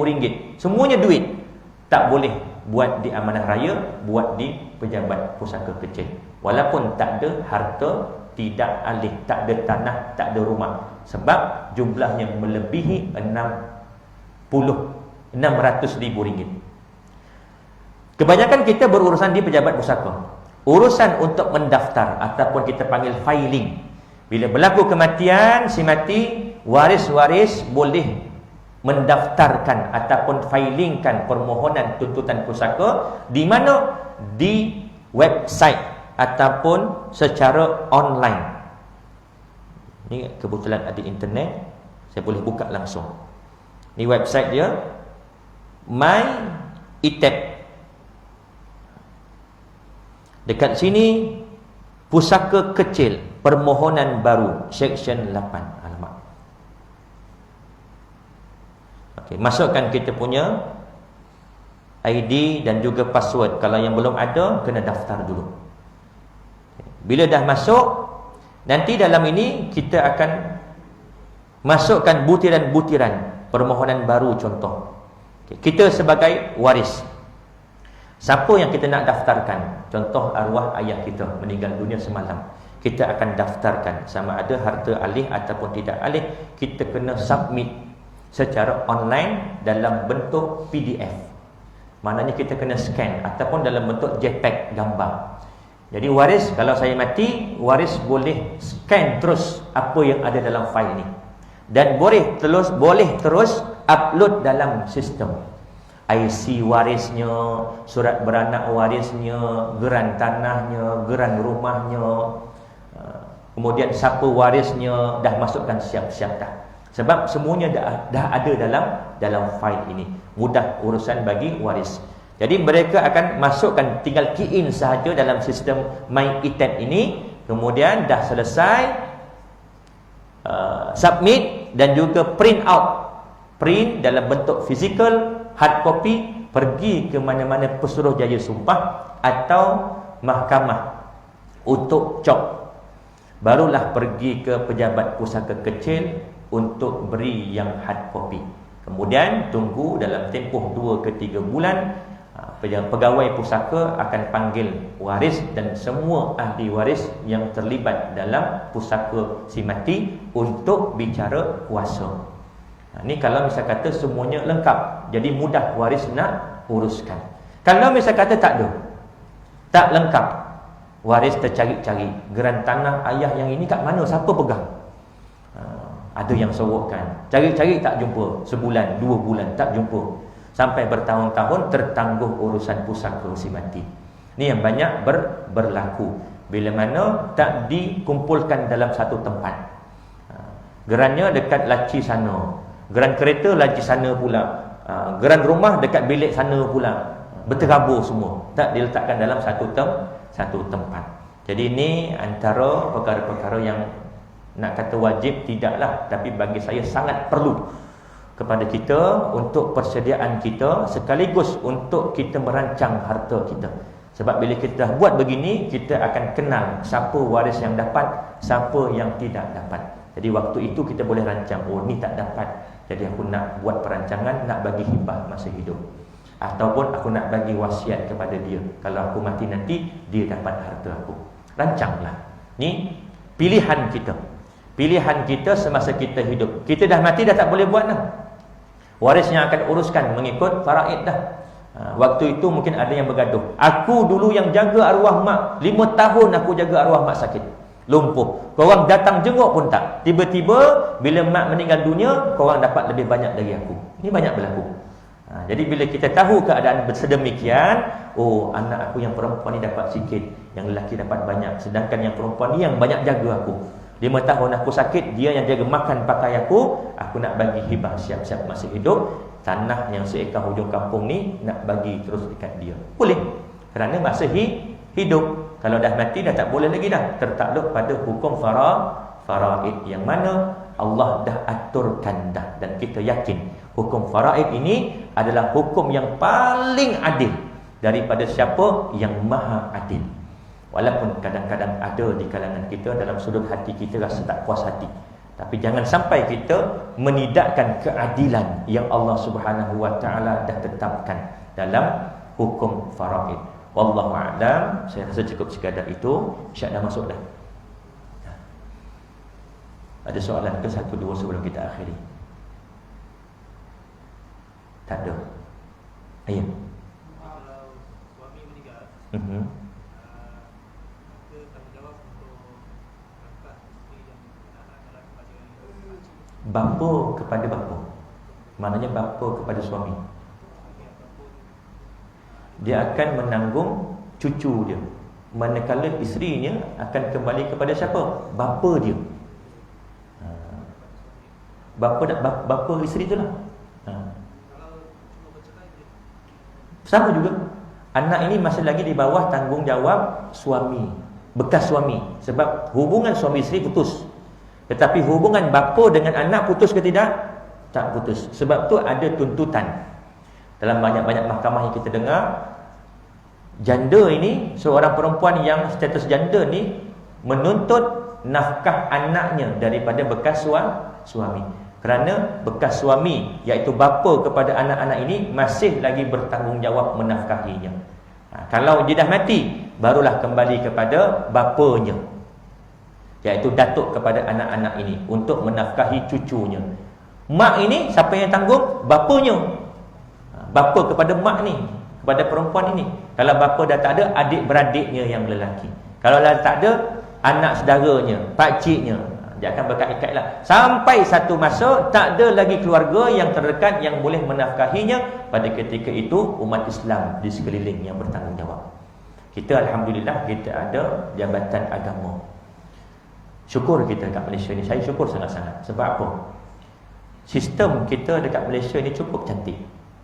semuanya duit, tak boleh buat di Amanah Raya, buat di pejabat pusaka kecil. Walaupun tak ada harta tidak alih, tak ada tanah, tak ada rumah. Sebab jumlahnya melebihi RM600,000. Kebanyakan kita berurusan di pejabat pusaka. Urusan untuk mendaftar ataupun kita panggil filing. Bila berlaku kematian si mati, waris-waris boleh mendaftarkan ataupun filingkan permohonan tuntutan pusaka di mana? Di website ataupun secara online. Ini kebetulan ada internet, saya boleh buka langsung. Ini website dia, MyITAP. Dekat sini pusaka kecil permohonan baru section 8. Alamak. Okey, masukkan kita punya ID dan juga password. Kalau yang belum ada, kena daftar dulu. Bila dah masuk, nanti dalam ini kita akan masukkan butiran-butiran permohonan baru contoh. Kita sebagai waris, siapa yang kita nak daftarkan? Contoh arwah ayah kita meninggal dunia semalam, kita akan daftarkan sama ada harta alih ataupun tidak alih. Kita kena submit secara online dalam bentuk PDF. Maknanya kita kena scan ataupun dalam bentuk JPEG gambar. Jadi waris, kalau saya mati, waris boleh scan terus apa yang ada dalam fail ni, dan boleh terus upload dalam sistem. IC warisnya, surat beranak warisnya, geran tanahnya, geran rumahnya, kemudian siapa warisnya, dah masukkan siap-siap dah. Sebab semuanya dah ada dalam fail ini. Mudah urusan bagi waris. Jadi mereka akan masukkan, tinggal key in sahaja dalam sistem MyITAP ini. Kemudian dah selesai, submit dan juga print out. Print dalam bentuk fizikal, hard copy, pergi ke mana-mana Pesuruhjaya Sumpah atau mahkamah untuk cop. Barulah pergi ke pejabat pusaka kecil untuk beri yang hard copy. Kemudian tunggu dalam tempoh 2 ke 3 bulan, pegawai pusaka akan panggil waris dan semua ahli waris yang terlibat dalam pusaka si mati untuk bicara kuasa. Ini kalau misal kata semuanya lengkap, jadi mudah waris nak uruskan. Kalau misal kata tak ada, tak lengkap, waris tercari-cari, geran tanah ayah yang ini kat mana, siapa pegang? Ada yang sorokkan, cari-cari tak jumpa, sebulan, 2 bulan tak jumpa, sampai bertahun-tahun tertangguh urusan pusaka si mati. Ini yang banyak berlaku bila mana tak dikumpulkan dalam satu tempat. Gerannya dekat laci sana, geran kereta laci sana pula, geran rumah dekat bilik sana pula, berterabur semua, tak diletakkan dalam satu tempat. Jadi ini antara perkara-perkara yang nak kata wajib tidaklah, tapi bagi saya sangat perlu kepada kita untuk persediaan kita, sekaligus untuk kita merancang harta kita. Sebab bila kita dah buat begini, kita akan kenal siapa waris yang dapat, siapa yang tidak dapat. Jadi waktu itu kita boleh rancang, oh ni tak dapat, jadi aku nak buat perancangan, nak bagi hibah masa hidup, ataupun aku nak bagi wasiat kepada dia, kalau aku mati nanti dia dapat harta aku. Rancanglah. Ni pilihan kita, pilihan kita semasa kita hidup. Kita dah mati, dah tak boleh buat dah. Warisnya akan uruskan mengikut faraid dah. Waktu itu mungkin ada yang bergaduh, aku dulu yang jaga arwah mak, 5 tahun aku jaga arwah mak sakit, lumpuh, korang datang jenguk pun tak. Tiba-tiba bila mak meninggal dunia, korang dapat lebih banyak dari aku. Ini banyak berlaku. Jadi bila kita tahu keadaan sedemikian, oh anak aku yang perempuan ni dapat sikit, yang lelaki dapat banyak, sedangkan yang perempuan ni yang banyak jaga aku. 5 tahun aku sakit, dia yang jaga makan pakai aku nak bagi hibah siap-siap masih hidup. Tanah yang seekar hujung kampung ni nak bagi terus dekat dia. Boleh. Kerana masih hidup. Kalau dah mati dah tak boleh lagi dah. Tertakluk pada hukum faraid yang mana Allah dah aturkan dah. Dan kita yakin hukum faraid ini adalah hukum yang paling adil daripada siapa yang maha adil. Walaupun kadang-kadang ada di kalangan kita dalam sudut hati kita rasa tak puas hati, tapi jangan sampai kita menidakkan keadilan yang Allah Subhanahu wa taala dah tetapkan dalam hukum faraid. Wallahu a'lam. Saya rasa cukup sekadar itu. Syak dah masuk dah. Ada soalan ke 1 2 sebelum kita akhiri? Tak ada. Ayat. Kalau suami meninggal, bapa kepada bapa. Maknanya bapa kepada suami. Dia akan menanggung cucu dia. Manakala isterinya akan kembali kepada siapa? Bapa dia. Bapa isteri tu lah. Sama juga. Anak ini masih lagi di bawah tanggungjawab suami, bekas suami. Sebab hubungan suami isteri putus. Tetapi hubungan bapa dengan anak putus ke tidak? Tak putus. Sebab tu ada tuntutan. Dalam banyak-banyak mahkamah yang kita dengar, janda ini, seorang perempuan yang status janda ni menuntut nafkah anaknya daripada bekas suami. Kerana bekas suami, iaitu bapa kepada anak-anak ini, masih lagi bertanggungjawab menafkahinya. Kalau dia dah mati, barulah kembali kepada bapanya, iaitu datuk kepada anak-anak ini untuk menafkahi cucunya. Mak ini siapa yang tanggung? Bapanya. Bapa kepada mak ni, kepada perempuan ini. Kalau bapa dah tak ada, adik-beradiknya yang lelaki. Kalau dah tak ada, anak saudaranya, pakciknya, dia akan berkait-kait lah. Sampai satu masa tak ada lagi keluarga yang terdekat yang boleh menafkahinya. Pada ketika itu umat Islam di sekeliling yang bertanggungjawab. Kita alhamdulillah kita ada jabatan agama. Syukur kita dekat Malaysia ni. Saya syukur sangat-sangat. Sebab apa? Sistem kita dekat Malaysia ni cukup cantik.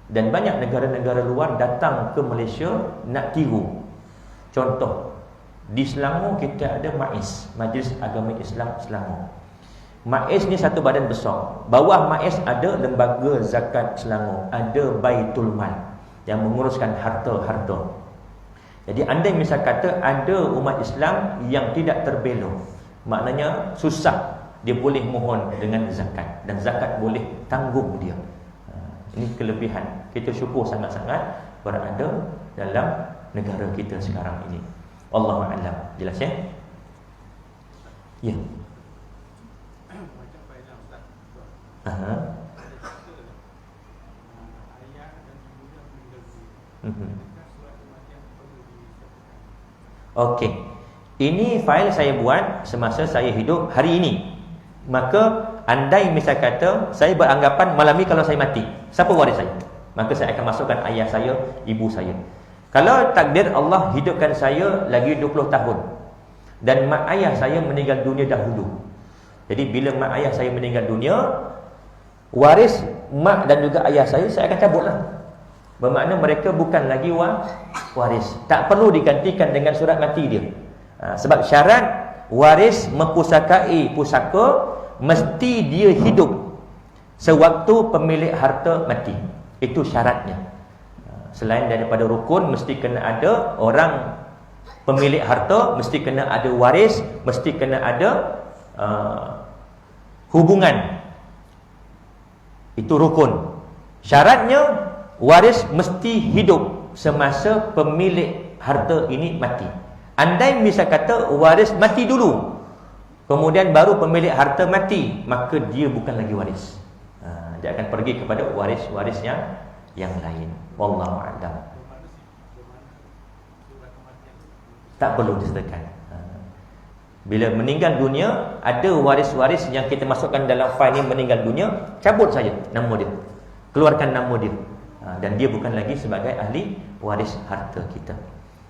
Dan banyak negara-negara luar datang ke Malaysia nak tiru. Contoh, di Selangor kita ada MAIS, Majlis Agama Islam Selangor. MAIS ni satu badan besar. Bawah MAIS ada Lembaga Zakat Selangor, ada Baitul Mal yang menguruskan harta-harta. Jadi andai misal kata ada umat Islam yang tidak terbelok, maknanya susah, dia boleh mohon dengan zakat, dan zakat boleh tanggung dia. Ini kelebihan. Kita syukur sangat-sangat berada dalam negara kita sekarang ini. Wallahu a'lam. Jelas ya? Ya. Macam faedah Ustaz. Aha. Ayah dan ibunya meninggal dunia. Surat kematian perlu disiapkan. Okey. Ini fail saya buat semasa saya hidup hari ini. Maka andai misal kata saya beranggapan malam ni kalau saya mati, siapa waris saya? Maka saya akan masukkan ayah saya, ibu saya. Kalau takdir Allah hidupkan saya lagi 20 tahun dan mak ayah saya meninggal dunia dahulu. Jadi bila mak ayah saya meninggal dunia, waris mak dan juga ayah saya akan cabutlah. Bermakna mereka bukan lagi waris. Tak perlu digantikan dengan surat mati dia. Sebab syarat waris mempusakai pusaka mesti dia hidup sewaktu pemilik harta mati. Itu syaratnya. Selain daripada rukun, mesti kena ada orang pemilik harta, mesti kena ada waris, mesti kena ada hubungan. Itu rukun. Syaratnya waris mesti hidup semasa pemilik harta ini mati. Andai misal kata waris mati dulu, kemudian baru pemilik harta mati, maka dia bukan lagi waris. Dia akan pergi kepada waris-warisnya yang lain. Wallahu a'lam. Tak perlu disertakan. Bila meninggal dunia, ada waris-waris yang kita masukkan dalam fail ni meninggal dunia, cabut saja nama dia, keluarkan nama dia. Dan dia bukan lagi sebagai ahli waris harta kita.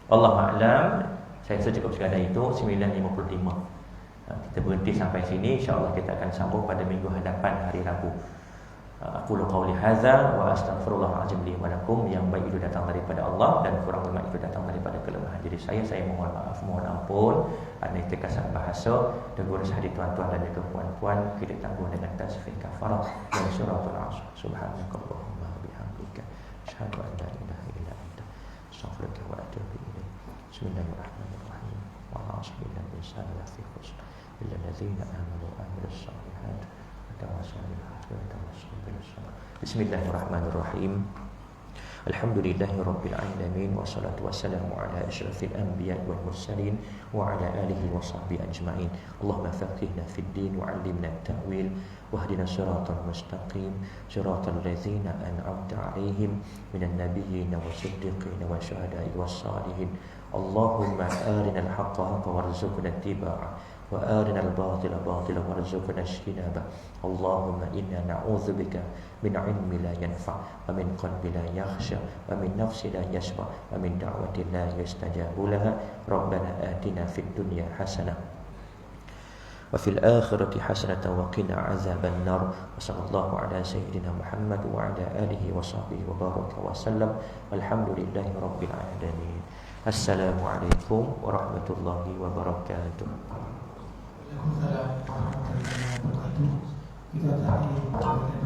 Allahu a'lam. Saya rasa cukup sekadar itu. 9.55. Kita berhenti sampai sini. InsyaAllah kita akan sambung pada minggu hadapan, hari Rabu. Aqulu qawli hadza wa astaghfirullahalazim li wa lakum. Yang baik itu datang daripada Allah dan kurang bermak itu datang daripada kelemahan diri saya. Saya mohon maaf, mohon ampun ada terkasar bahasa, tegur hati tuan-tuan dan juga puan-puan. Kita tanggung dengan tasbih kafarah dan suratul asr. Subhanakallahumma wa bihamdika asyhadu an la ilaha illa anta astaghfiruka wa atubu ilaik. Bismillahirrahmanirrahim. Wa asbina insana lafi khusr illa alladzina amanu wa amilus shalihat wa tawassaw bil haqqi wa tawassaw bis sabr. Bismillahirrahmanirrahim. Alhamdulillahi Rabbil Alamin. Wassalatu wassalamu ala ashrafil anbiya wal mursalin wa ala alihi wa sahbihi ajma'in. Allahumma faqihna fid din wa 'allimna at-ta'wil wahdina siratal mustaqim siratal ladzina an'amta 'alaihim minan nabiyyin was-siddiqin wasyuhada'i was-salihin. Allahumma arinal haqqa haqqan warzuqna ittiba'ah wa arinal batila batilan warzuqna ijtinabah. Allahumma inna na'udzubika min 'ilmin la yanfa' wa min qalbin la yakhsha wa min nafsin la yashba wa min da'watin la yustajabu laha. Rabbana atina fid dunya hasanah wa fil akhirati hasanatan wa qina 'adzaban nar. Wa sallallahu ala sayyidina Muhammad wa ala alihi wa sahbihi wa baraka wa sallam. Walhamdulillahi rabbil alamin. Assalamualaikum warahmatullahi wabarakatuh. Waalaikumsalam warahmatullahi wabarakatuh. Kita tadi